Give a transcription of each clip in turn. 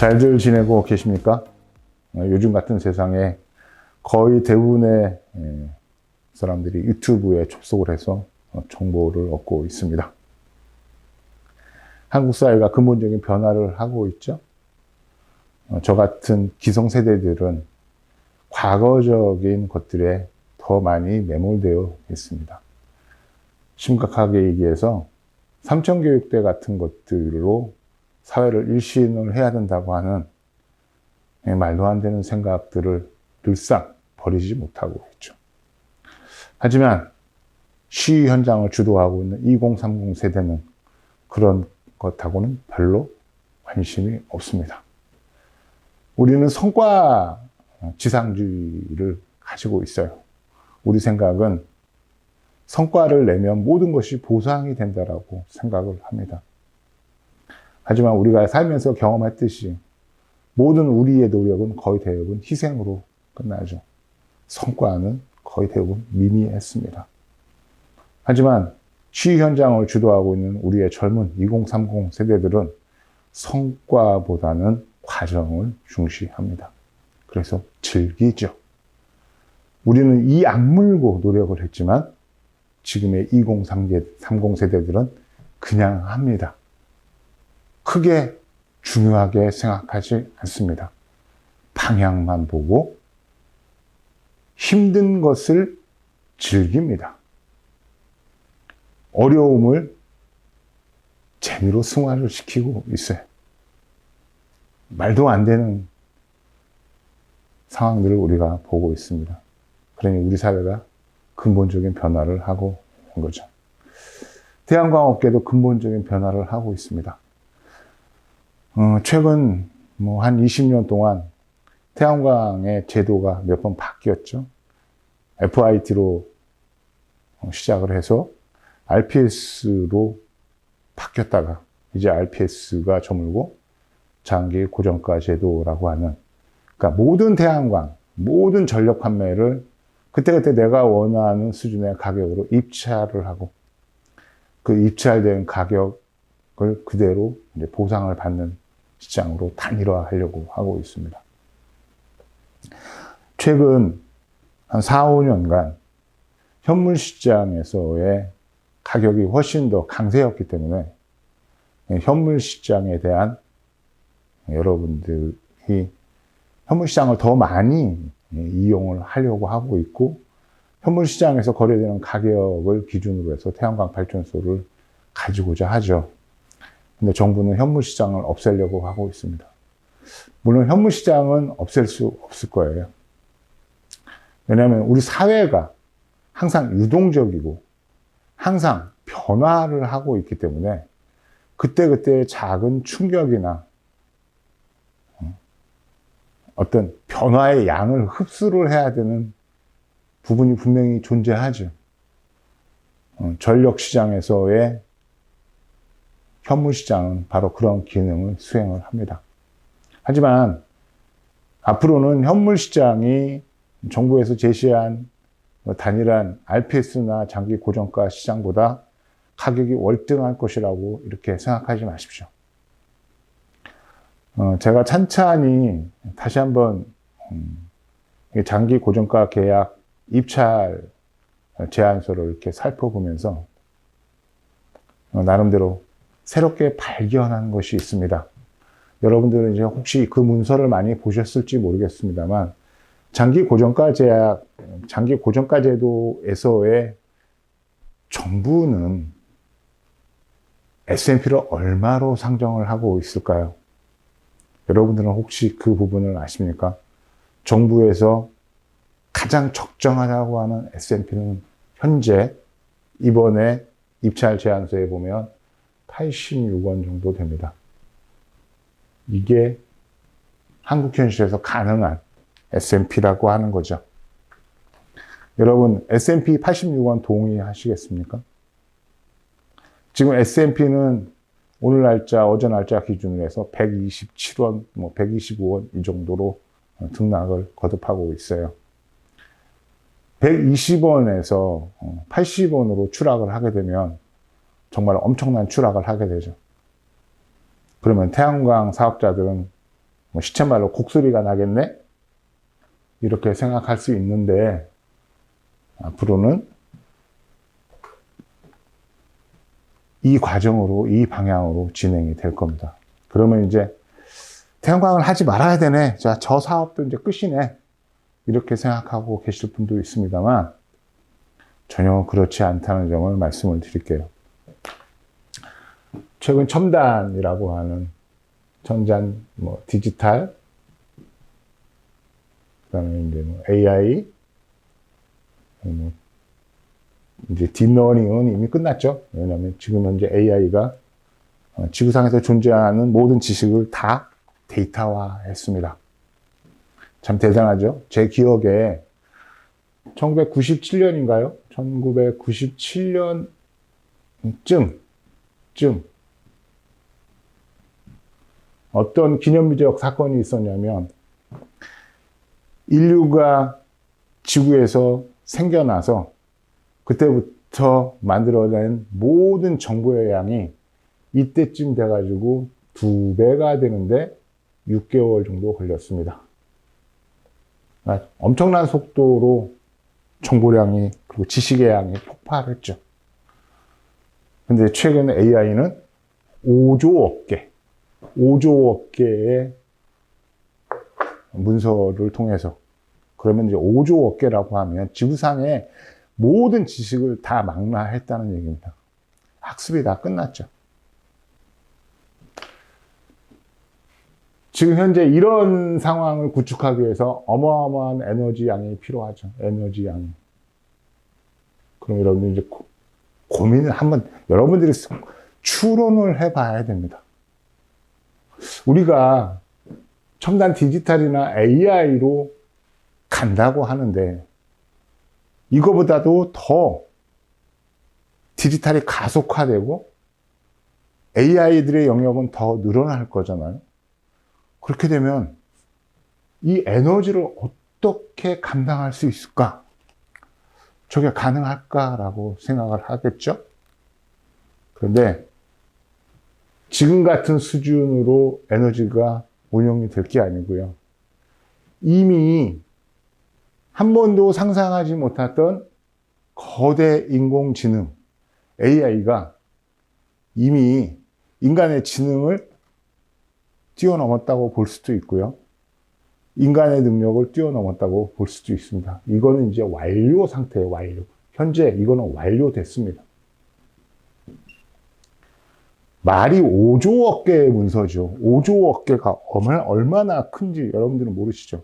잘들 지내고 계십니까? 요즘 같은 세상에 거의 대부분의 사람들이 유튜브에 접속을 해서 정보를 얻고 있습니다. 한국 사회가 근본적인 변화를 하고 있죠. 저 같은 기성세대들은 과거적인 것들에 더 많이 매몰되어 있습니다. 심각하게 얘기해서 삼천교육대 같은 것들로 사회를 일신을 해야 된다고 하는 말도 안 되는 생각들을 늘상 버리지 못하고 있죠. 하지만 시위 현장을 주도하고 있는 2030 세대는 그런 것하고는 별로 관심이 없습니다. 우리는 성과 지상주의를 가지고 있어요. 우리 생각은 성과를 내면 모든 것이 보상이 된다라고 생각을 합니다. 하지만 우리가 살면서 경험했듯이 모든 우리의 노력은 거의 대부분 희생으로 끝나죠. 성과는 거의 대부분 미미했습니다. 하지만 시위 현장을 주도하고 있는 우리의 젊은 2030 세대들은 성과보다는 과정을 중시합니다. 그래서 즐기죠. 우리는 이 악물고 노력을 했지만 지금의 2030 세대들은 그냥 합니다. 크게 중요하게 생각하지 않습니다. 방향만 보고 힘든 것을 즐깁니다. 어려움을 재미로 승화를 시키고 있어요. 말도 안 되는 상황들을 우리가 보고 있습니다. 그러니 우리 사회가 근본적인 변화를 하고 있는 거죠. 태양광업계도 근본적인 변화를 하고 있습니다. 최근 한 20년 동안 태양광의 제도가 몇 번 바뀌었죠. FIT로 시작을 해서 RPS로 바뀌었다가 이제 RPS가 저물고 장기 고정가 제도라고 하는, 그러니까 모든 태양광, 모든 전력 판매를 그때그때 내가 원하는 수준의 가격으로 입찰을 하고 그 입찰된 가격을 그대로 이제 보상을 받는 시장으로 단일화하려고 하고 있습니다. 최근 한 4, 5년간 현물 시장에서의 가격이 훨씬 더 강세였기 때문에 현물 시장에 대한 여러분들이 현물 시장을 더 많이 이용을 하려고 하고 있고, 현물 시장에서 거래되는 가격을 기준으로 해서 태양광 발전소를 가지고자 하죠. 근데 정부는 현물 시장을 없애려고 하고 있습니다. 물론 현물 시장은 없앨 수 없을 거예요. 왜냐하면 우리 사회가 항상 유동적이고 항상 변화를 하고 있기 때문에 그때그때 작은 충격이나 어떤 변화의 양을 흡수를 해야 되는 부분이 분명히 존재하죠. 전력 시장에서의 현물 시장은 바로 그런 기능을 수행을 합니다. 하지만 앞으로는 현물 시장이 정부에서 제시한 단일한 RPS나 장기 고정가 시장보다 가격이 월등할 것이라고 이렇게 생각하지 마십시오. 제가 찬찬히 다시 한번 장기 고정가 계약 입찰 제안서를 이렇게 살펴보면서 나름대로 새롭게 발견한 것이 있습니다. 여러분들은 이제 혹시 그 문서를 많이 보셨을지 모르겠습니다만, 장기 고정가 제도에서의 정부는 S&P를 얼마로 상정을 하고 있을까요? 여러분들은 혹시 그 부분을 아십니까? 정부에서 가장 적정하다고 하는 S&P는 현재 이번에 입찰 제안서에 보면 86원 정도 됩니다. 이게 한국 현실에서 가능한 S&P라고 하는 거죠. 여러분, S&P 86원 동의하시겠습니까? 지금 S&P는 오늘 날짜, 어제 날짜 기준으로 해서 127원, 125원 이 정도로 등락을 거듭하고 있어요. 120원에서 80원으로 추락을 하게 되면 정말 엄청난 추락을 하게 되죠. 그러면 태양광 사업자들은 뭐 시쳇말로 곡소리가 나겠네? 이렇게 생각할 수 있는데, 앞으로는 이 과정으로, 이 방향으로 진행이 될 겁니다. 그러면 이제 태양광을 하지 말아야 되네. 자, 저 사업도 이제 끝이네. 이렇게 생각하고 계실 분도 있습니다만, 전혀 그렇지 않다는 점을 말씀을 드릴게요. 최근 첨단이라고 하는 전자, 디지털, 그 다음에 이제 AI, 이제 딥러닝은 이미 끝났죠. 왜냐하면 지금 현재 AI가 지구상에서 존재하는 모든 지식을 다 데이터화 했습니다. 참 대단하죠. 제 기억에 1997년인가요? 1997년쯤 어떤 기념비적 사건이 있었냐면, 인류가 지구에서 생겨나서 그때부터 만들어낸 모든 정보의 양이 이때쯤 돼가지고 2배가 되는데 6개월 정도 걸렸습니다. 엄청난 속도로 정보량이, 그리고 지식의 양이 폭발했죠. 근데 최근 AI는 5조억 개의 문서를 통해서, 그러면 이제 5조억 개라고 하면 지구상의 모든 지식을 다 망라했다는 얘기입니다. 학습이 다 끝났죠. 지금 현재 이런 상황을 구축하기 위해서 어마어마한 에너지 양이 필요하죠. 에너지 양이. 그럼 여러분들 이제 고민을 한번 여러분들이 추론을 해봐야 됩니다. 우리가 첨단 디지털이나 AI로 간다고 하는데, 이거보다도 더 디지털이 가속화되고 AI들의 영역은 더 늘어날 거잖아요. 그렇게 되면 이 에너지를 어떻게 감당할 수 있을까? 저게 가능할까라고 생각을 하겠죠? 그런데 지금 같은 수준으로 에너지가 운영이 될 게 아니고요. 이미 한 번도 상상하지 못했던 거대 인공지능, AI가 이미 인간의 지능을 뛰어넘었다고 볼 수도 있고요. 인간의 능력을 뛰어넘었다고 볼 수도 있습니다. 이거는 이제 완료 상태예요, 완료. 현재 이거는 완료됐습니다. 말이 5조억 개의 문서죠. 5조억 개가 얼마나 큰지 여러분들은 모르시죠?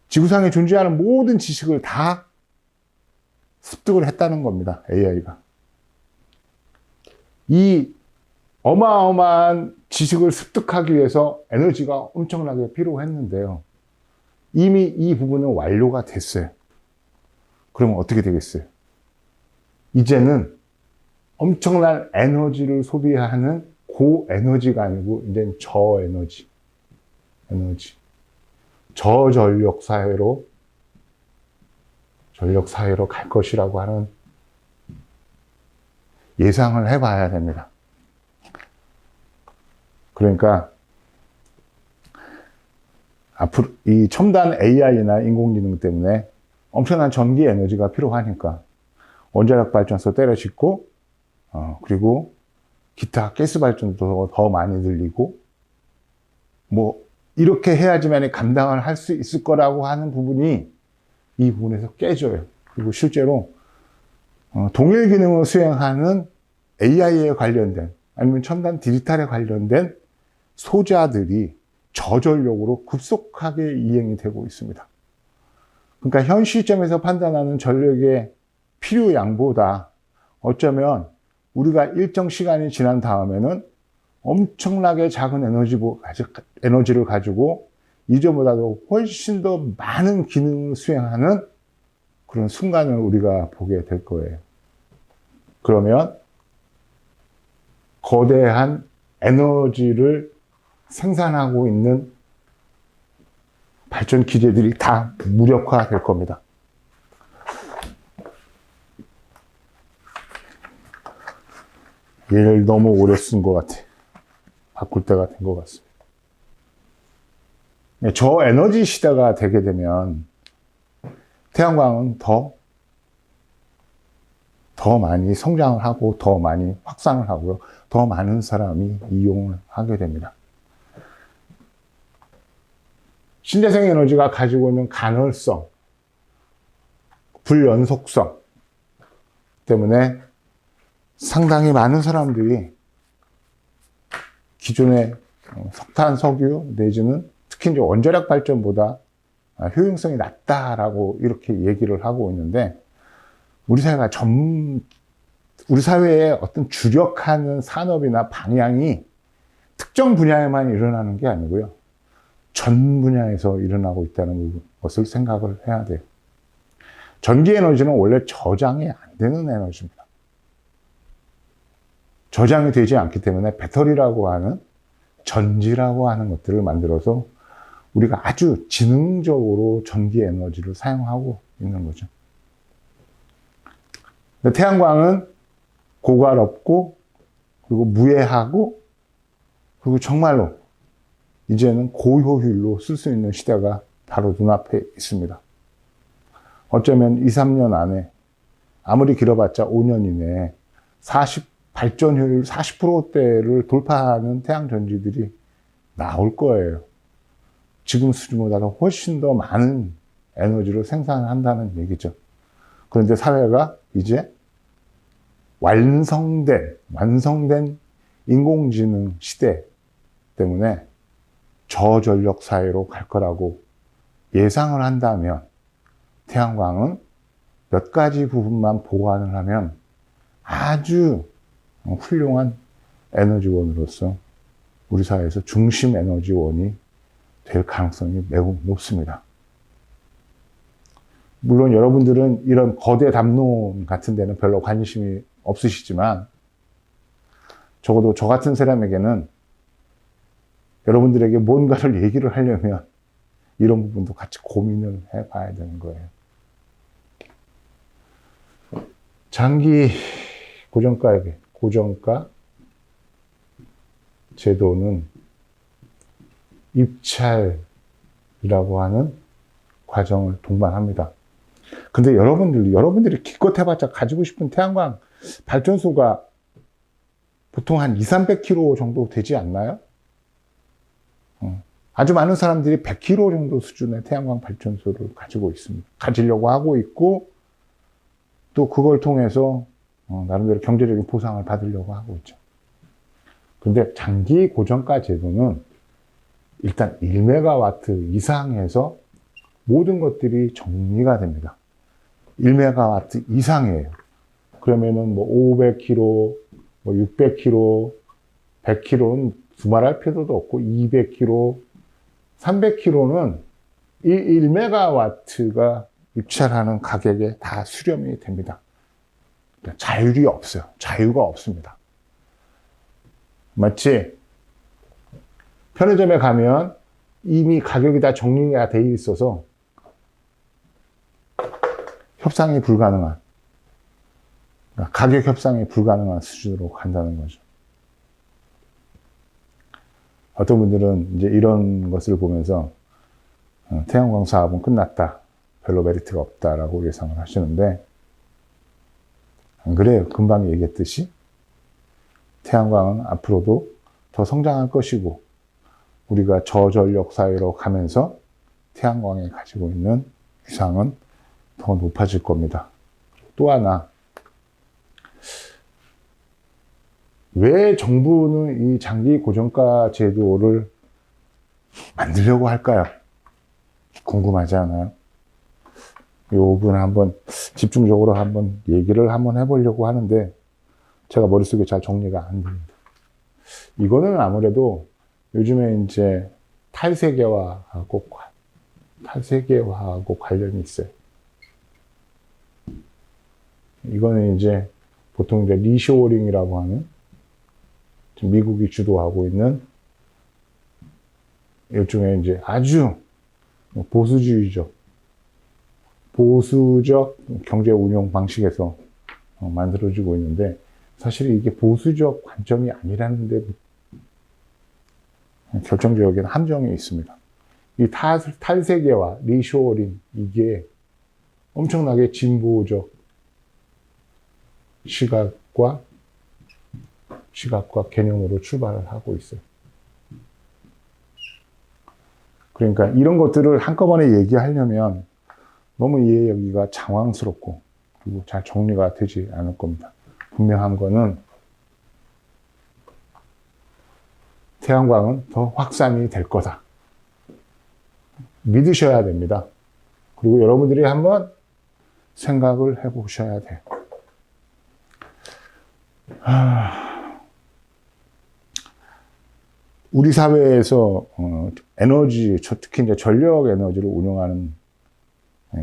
지구상에 존재하는 모든 지식을 다 습득을 했다는 겁니다, AI가. 이 어마어마한 지식을 습득하기 위해서 에너지가 엄청나게 필요했는데요. 이미 이 부분은 완료가 됐어요. 그러면 어떻게 되겠어요? 이제는 엄청난 에너지를 소비하는 고에너지가 아니고, 이제는 저에너지, 저전력 사회로 갈 것이라고 하는 예상을 해봐야 됩니다. 그러니까 앞으로 이 첨단 AI나 인공지능 때문에 엄청난 전기 에너지가 필요하니까 원자력 발전소 때려짓고, 그리고 기타 가스 발전도 더 많이 늘리고, 이렇게 해야지만 감당을 할 수 있을 거라고 하는 부분이 이 부분에서 깨져요. 그리고 실제로 동일 기능을 수행하는 AI에 관련된, 아니면 첨단 디지털에 관련된 소자들이 저전력으로 급속하게 이행이 되고 있습니다. 그러니까 현 시점에서 판단하는 전력의 필요량보다 어쩌면 우리가 일정 시간이 지난 다음에는 엄청나게 작은 에너지를 가지고 이전보다도 훨씬 더 많은 기능을 수행하는 그런 순간을 우리가 보게 될 거예요. 그러면 거대한 에너지를 생산하고 있는 발전 기제들이 다 무력화될 겁니다. 얘를 너무 오래 쓴 것 같아. 바꿀 때가 된 것 같습니다. 저에너지 시대가 되게 되면 태양광은 더 많이 성장을 하고 더 많이 확산을 하고요. 더 많은 사람이 이용을 하게 됩니다. 신재생 에너지가 가지고 있는 간헐성, 불연속성 때문에 상당히 많은 사람들이 기존의 석탄, 석유 내지는 특히 이제 원자력 발전보다 효용성이 낮다라고 이렇게 얘기를 하고 있는데, 우리 사회의 어떤 주력하는 산업이나 방향이 특정 분야에만 일어나는 게 아니고요. 전 분야에서 일어나고 있다는 것을 생각을 해야 돼요. 전기 에너지는 원래 저장이 안 되는 에너지입니다. 저장이 되지 않기 때문에 배터리라고 하는 전지라고 하는 것들을 만들어서 우리가 아주 지능적으로 전기 에너지를 사용하고 있는 거죠. 근데 태양광은 고가롭고 그리고 무해하고 그리고 정말로 이제는 고효율로 쓸 수 있는 시대가 바로 눈앞에 있습니다. 어쩌면 2, 3년 안에 아무리 길어봤자 5년 이내에 발전 효율 40%대를 돌파하는 태양 전지들이 나올 거예요. 지금 수준보다 훨씬 더 많은 에너지를 생산한다는 얘기죠. 그런데 사회가 이제 완성된 인공지능 시대 때문에 저전력 사회로 갈 거라고 예상을 한다면 태양광은 몇 가지 부분만 보완을 하면 아주 훌륭한 에너지원으로서 우리 사회에서 중심 에너지원이 될 가능성이 매우 높습니다. 물론 여러분들은 이런 거대 담론 같은 데는 별로 관심이 없으시지만 적어도 저 같은 사람에게는 여러분들에게 뭔가를 얘기를 하려면 이런 부분도 같이 고민을 해봐야 되는 거예요. 장기 고정가 제도는 입찰이라고 하는 과정을 동반합니다. 근데 여러분들이 기껏 해봤자 가지고 싶은 태양광 발전소가 보통 한 200-300kW 정도 되지 않나요? 아주 많은 사람들이 100kW 정도 수준의 태양광 발전소를 가지고 있습니다. 가지려고 하고 있고, 또 그걸 통해서 나름대로 경제적인 보상을 받으려고 하고 있죠. 그런데 장기 고정가 제도는 일단 1메가와트 이상에서 모든 것들이 정리가 됩니다. 1메가와트 이상이에요. 그러면은 뭐 500kW, 뭐 600kW, 100kW는 두말할 필요도 없고 200kW, 300kW는 이 1메가와트가 입찰하는 가격에 다 수렴이 됩니다. 자율이 없어요. 자유가 없습니다. 마치 편의점에 가면 이미 가격이 다 정리가 돼 있어서 협상이 불가능한, 가격 협상이 불가능한 수준으로 간다는 거죠. 어떤 분들은 이제 이런 것을 보면서 태양광 사업은 끝났다, 별로 메리트가 없다라고 예상을 하시는데, 안 그래요. 금방 얘기했듯이 태양광은 앞으로도 더 성장할 것이고, 우리가 저전력 사회로 가면서 태양광이 가지고 있는 위상은 더 높아질 겁니다. 또 하나, 왜 정부는 이 장기 고정가 제도를 만들려고 할까요? 궁금하지 않아요? 이 부분 한번 집중적으로 한번 얘기를 한번 해보려고 하는데 제가 머릿속에 잘 정리가 안 됩니다. 이거는 아무래도 요즘에 이제 탈세계화하고 관련이 있어요. 이거는 이제 보통 이제 리쇼어링이라고 하는, 미국이 주도하고 있는 일종의 이제 아주 보수적 경제 운용 방식에서 만들어지고 있는데, 사실 이게 보수적 관점이 아니라는데 결정적인 함정이 있습니다. 이 탈세계화, 리쇼어링, 이게 엄청나게 진보적 시각과 개념으로 출발을 하고 있어요. 그러니까 이런 것들을 한꺼번에 얘기하려면 너무 이해하기가 장황스럽고 그리고 잘 정리가 되지 않을 겁니다. 분명한 거는 태양광은 더 확산이 될 거다. 믿으셔야 됩니다. 그리고 여러분들이 한번 생각을 해보셔야 돼요. 우리 사회에서 에너지, 특히 이제 전력 에너지를 운영하는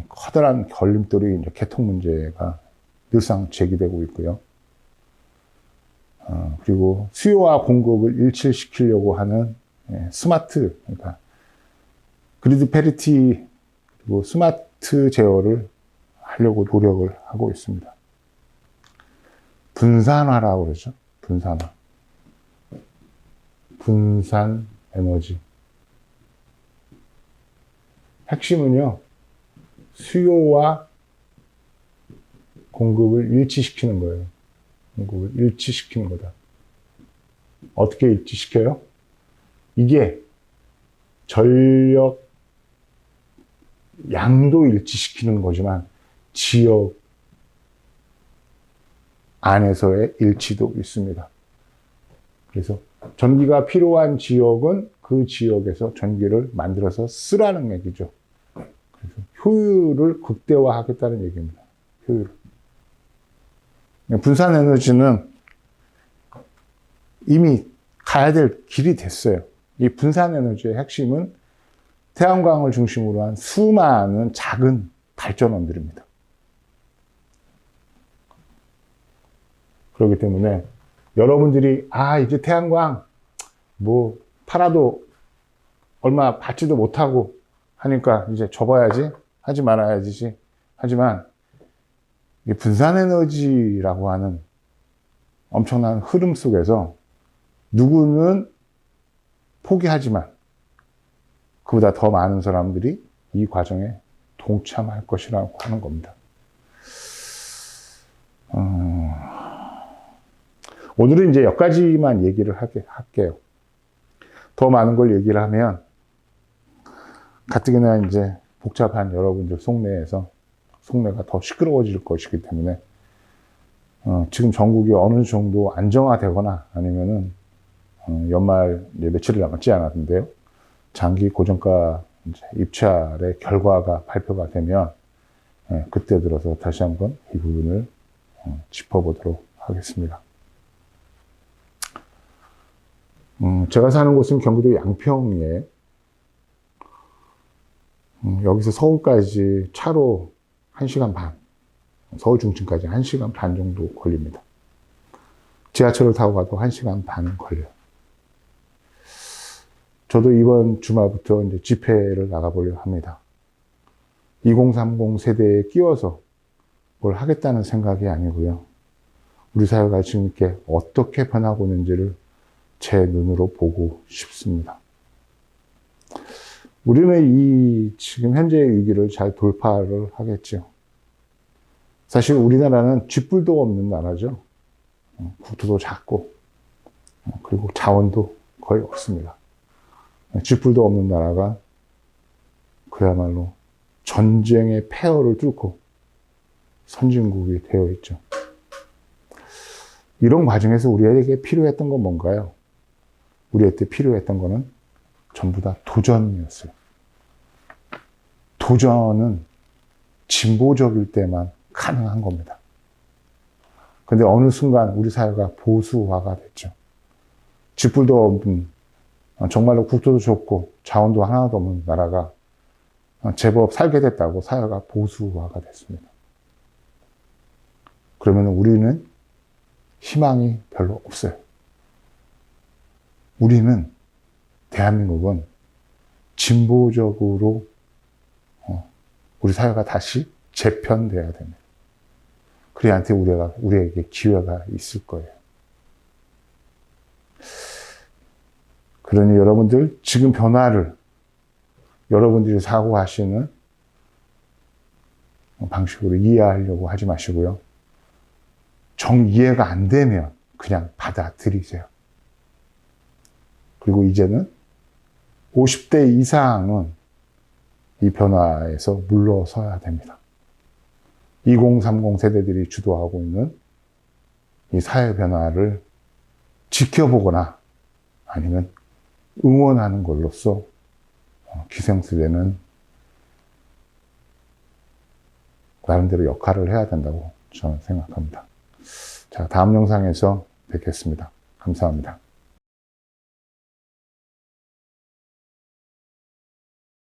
커다란 걸림돌이 이제 개통 문제가 늘상 제기되고 있고요. 그리고 수요와 공급을 일치시키려고 하는 스마트, 그러니까 그리드 패리티 그리고 스마트 제어를 하려고 노력을 하고 있습니다. 분산화라고 그러죠. 분산화. 분산 에너지. 핵심은요, 수요와 공급을 일치시키는 거예요. 공급을 일치시키는 거다. 어떻게 일치시켜요? 이게 전력 양도 일치시키는 거지만 지역 안에서의 일치도 있습니다. 그래서 전기가 필요한 지역은 그 지역에서 전기를 만들어서 쓰라는 얘기죠. 그래서 효율을 극대화하겠다는 얘기입니다. 효율. 분산 에너지는 이미 가야 될 길이 됐어요. 이 분산 에너지의 핵심은 태양광을 중심으로 한 수많은 작은 발전원들입니다. 그렇기 때문에 여러분들이 이제 태양광 뭐 팔아도 얼마 받지도 못하고 하니까 이제 접어야지, 하지 말아야지. 하지만 이 분산에너지라고 하는 엄청난 흐름 속에서 누구는 포기하지만 그보다 더 많은 사람들이 이 과정에 동참할 것이라고 하는 겁니다. 오늘은 이제 여기까지만 얘기를 할게요. 더 많은 걸 얘기를 하면 가뜩이나 이제 복잡한 여러분들 속내가 더 시끄러워질 것이기 때문에 지금 전국이 어느 정도 안정화되거나 아니면은 연말 이제 며칠 남지 않았는데요. 장기 고정가 입찰의 결과가 발표가 되면 그때 들어서 다시 한번 이 부분을 짚어보도록 하겠습니다. 제가 사는 곳은 경기도 양평에 여기서 서울까지 차로 1시간 반, 서울 중심까지 1시간 반 정도 걸립니다. 지하철을 타고 가도 1시간 반은 걸려요. 저도 이번 주말부터 이제 집회를 나가보려 합니다. 2030 세대에 끼워서 뭘 하겠다는 생각이 아니고요. 우리 사회가 지금 이렇게 어떻게 변하고 있는지를 제 눈으로 보고 싶습니다. 우리는 이 지금 현재의 위기를 잘 돌파를 하겠죠. 사실 우리나라는 쥐뿔도 없는 나라죠. 국토도 작고 그리고 자원도 거의 없습니다. 쥐뿔도 없는 나라가 그야말로 전쟁의 폐허를 뚫고 선진국이 되어 있죠. 이런 과정에서 우리에게 필요했던 건 뭔가요? 우리한테 필요했던 거는 전부 다 도전이었어요. 도전은 진보적일 때만 가능한 겁니다. 근데 어느 순간 우리 사회가 보수화가 됐죠. 쥐뿔도 없는, 정말로 국토도 좁고 자원도 하나도 없는 나라가 제법 살게 됐다고 사회가 보수화가 됐습니다. 그러면 우리는 희망이 별로 없어요. 우리는, 대한민국은 진보적으로 우리 사회가 다시 재편돼야 됩니다. 그래야한테 우리에게 기회가 있을 거예요. 그러니 여러분들 지금 변화를 여러분들이 사고하시는 방식으로 이해하려고 하지 마시고요. 정 이해가 안 되면 그냥 받아들이세요. 그리고 이제는 50대 이상은 이 변화에서 물러서야 됩니다. 2030 세대들이 주도하고 있는 이 사회 변화를 지켜보거나 아니면 응원하는 걸로써 기성세대는 나름대로 역할을 해야 된다고 저는 생각합니다. 자, 다음 영상에서 뵙겠습니다. 감사합니다.